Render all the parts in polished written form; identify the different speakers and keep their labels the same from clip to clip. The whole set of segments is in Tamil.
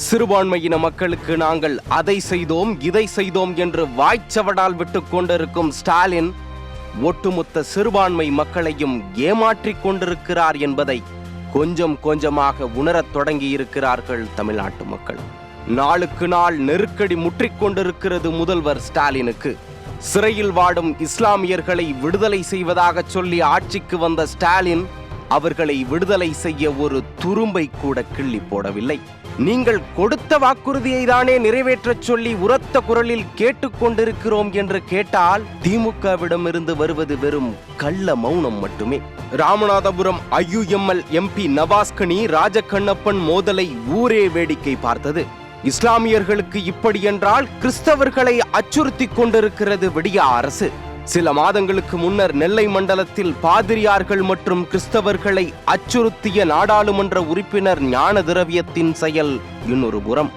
Speaker 1: சிறுபான்மையின மக்களுக்கு நாங்கள் அதை செய்தோம் இதை செய்தோம் என்று வாய்ச்சவடால் விட்டுக் கொண்டிருக்கும் ஸ்டாலின் ஒட்டுமொத்த சிறுபான்மை மக்களையும் ஏமாற்றிக் கொண்டிருக்கிறார் என்பதை கொஞ்சம் கொஞ்சமாக உணரத் தொடங்கி இருக்கிறார்கள் தமிழ்நாட்டு மக்கள். நாளுக்கு நாள் நெருக்கடி முற்றிக்கொண்டிருக்கிறது முதல்வர் ஸ்டாலினுக்கு. சிறையில் வாடும் இஸ்லாமியர்களை விடுதலை செய்வதாக சொல்லி ஆட்சிக்கு வந்த ஸ்டாலின் அவர்களை விடுதலை செய்ய ஒரு துரும்பை கூட கிள்ளி போடவில்லை. நீங்கள் கொடுத்த வாக்குறுதியை தானே நிறைவேற்றச் சொல்லி உரத்த குரலில் கேட்டுக்கொண்டிருக்கிறோம் என்று கேட்டால் திமுகவிடமிருந்து வருவது வெறும் கள்ள மௌனம் மட்டுமே. ராமநாதபுரம் IUML MP நவாஸ்கனி ராஜகண்ணப்பன் மோதலை ஊரே வேடிக்கை பார்த்தது. இஸ்லாமியர்களுக்கு இப்படி என்றால் கிறிஸ்தவர்களை அச்சுறுத்தி கொண்டிருக்கிறது விடியா அரசு. சில மாதங்களுக்கு முன்னர் நெல்லை மண்டலத்தில் பாதிரியார்கள் மற்றும் கிறிஸ்தவர்களை அச்சுறுத்திய நாடாளுமன்ற உறுப்பினர் ஞான திரவியத்தின் செயல் இன்னொரு புறம்.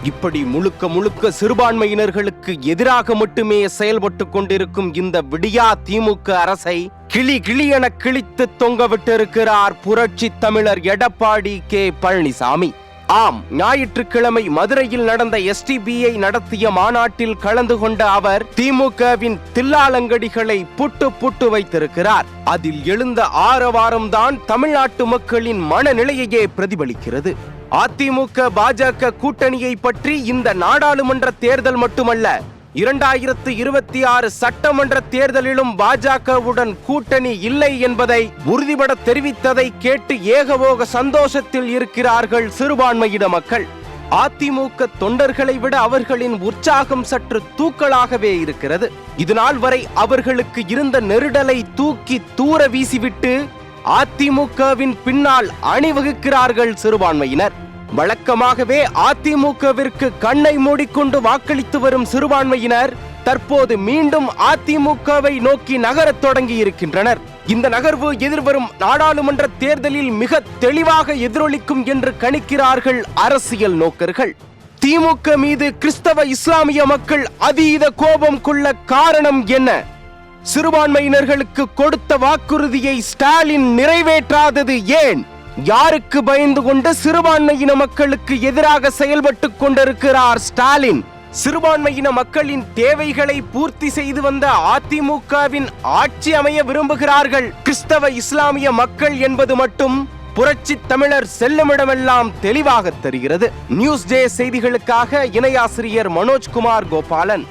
Speaker 1: இப்படி முழுக்க முழுக்க சிறுபான்மையினர்களுக்கு எதிராக மட்டுமே செயல்பட்டு கொண்டிருக்கும் இந்த விடியா திமுக அரசை கிளி கிளியென கிழித்து தொங்கவிட்டிருக்கிறார் புரட்சி தமிழர் எடப்பாடி K பழனிசாமி. ஆம், ஞாயிற்றுக்கிழமை மதுரையில் நடந்த STBI நடத்திய மாநாட்டில் கலந்து கொண்ட அவர் திமுகவின் தில்லாலங்கடிகளை புட்டு வைத்திருக்கிறார். அதில் எழுந்த ஆரவாரம்தான் தமிழ்நாட்டு மக்களின் மனநிலையையே பிரதிபலிக்கிறது. அதிமுக பாஜக கூட்டணியை பற்றி இந்த நாடாளுமன்ற தேர்தல் மட்டுமல்ல, 2026 சட்டமன்ற தேர்தலிலும் பாஜகவுடன் கூட்டணி இல்லை என்பதை உறுதிபட தெரிவித்ததை கேட்டு ஏகபோக சந்தோஷத்தில் இருக்கிறார்கள் சிறுபான்மையின மக்கள். அதிமுக தொண்டர்களை விட அவர்களின் உற்சாகம் சற்று தூக்கலாகவே இருக்கிறது. இதுநாள் வரை அவர்களுக்கு இருந்த நெருடலை தூக்கி தூர வீசிவிட்டு அதிமுகவின் பின்னால் அணிவகுக்கிறார்கள் சிறுபான்மையினர். வழக்கமாகவே அதிமுகவிற்கு கண்ணை மூடிக்கொண்டு வாக்களித்து வரும் சிறுபான்மையினர் தற்போது மீண்டும் அதிமுகவை நோக்கி நகரத் தொடங்கி இருக்கின்றனர். இந்த நகர்வு எதிர்வரும் நாடாளுமன்ற தேர்தலில் மிக தெளிவாக எதிரொலிக்கும் என்று கணிக்கிறார்கள் அரசியல் நோக்கர்கள். திமுக மீது கிறிஸ்தவ இஸ்லாமிய மக்கள் அதீத கோபம் கொள்ள காரணம் என்ன? சிறுபான்மையினர்களுக்கு கொடுத்த வாக்குறுதியை ஸ்டாலின் நிறைவேற்றாதது ஏன்? யாருக்கு பயந்து கொண்டு சிறுபான்மையின மக்களுக்கு எதிராக செயல்பட்டுக் கொண்டிருக்கிறார் ஸ்டாலின்? சிறுபான்மையின மக்களின் தேவைகளை பூர்த்தி செய்து வந்த அதிமுகவின் ஆட்சி அமைய விரும்புகிறார்கள் கிறிஸ்தவ இஸ்லாமிய மக்கள் என்பது மட்டும் புரட்சி தமிழர் செல்லுமிடமெல்லாம் தெளிவாக தெரிகிறது. நியூஸ் டே செய்திகளுக்காக இணையாசிரியர் மனோஜ்குமார் கோபாலன்.